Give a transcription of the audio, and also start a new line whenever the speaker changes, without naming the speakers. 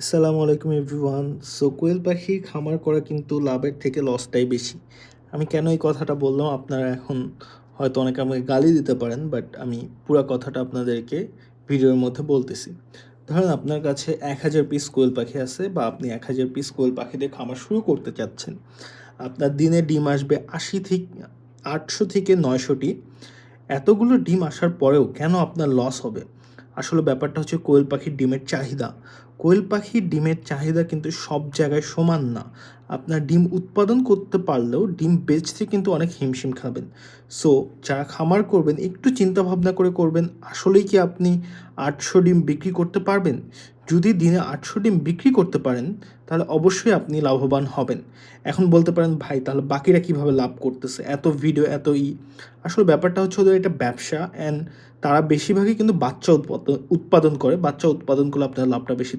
আসসালামু আলাইকুম everyone. So কোয়েল পাখি খামার করা কিন্তু লাভের থেকে লসটাই বেশি। আমি কেন এই কথাটা বললাম আপনারা এখন হয়তো অনেকে আমাকে গালি দিতে পারেন, বাট আমি পুরা কথাটা আপনাদেরকে ভিডিওর মধ্যে বলতেছি। ধরেন আপনার কাছে ১,০০০ পিস কোয়েল পাখি আছে বা আপনি ১,০০০ পিস কোয়েল পাখি দিয়ে খামার শুরু করতে চাচ্ছেন। আপনার দিনে ডিম আসবে ৮০০ থেকে ৯০০টি। এতগুলো ডিম আসার পরেও কেন আপনার লস হবে? আসলে ব্যাপারটা হচ্ছে কোয়েল পাখির ডিমের চাহিদা। কোয়েল পাখির ডিমের চাহিদা কিন্তু সব জায়গায় সমান না। আপনার ডিম উৎপাদন করতে পারলেও ডিম বেচতে কিন্তু অনেক হিমশিম খাবেন। সো যারা খামার করবেন একটু চিন্তা ভাবনা করে করবেন, আসলেই কি আপনি ৮০০ ডিম বিক্রি করতে পারবেন? যদি দিনে ৮০০ ডিম বিক্রি করতে পারেন, তাহলে অবশ্যই আপনি লাভবান হবেন। এখন বলতে পারেন, ভাই তাহলে বাকিরা কিভাবে লাভ করতেছে? এত ভিডিও আসলে ব্যাপারটা হচ্ছে ওদের এটা ব্যবসা, অ্যান্ড তারা বেশিরভাগই কিন্তু বাচ্চা উৎপাদন করে। বাচ্চা উৎপাদন করলে আপনার লাভটা বেশি থাকে।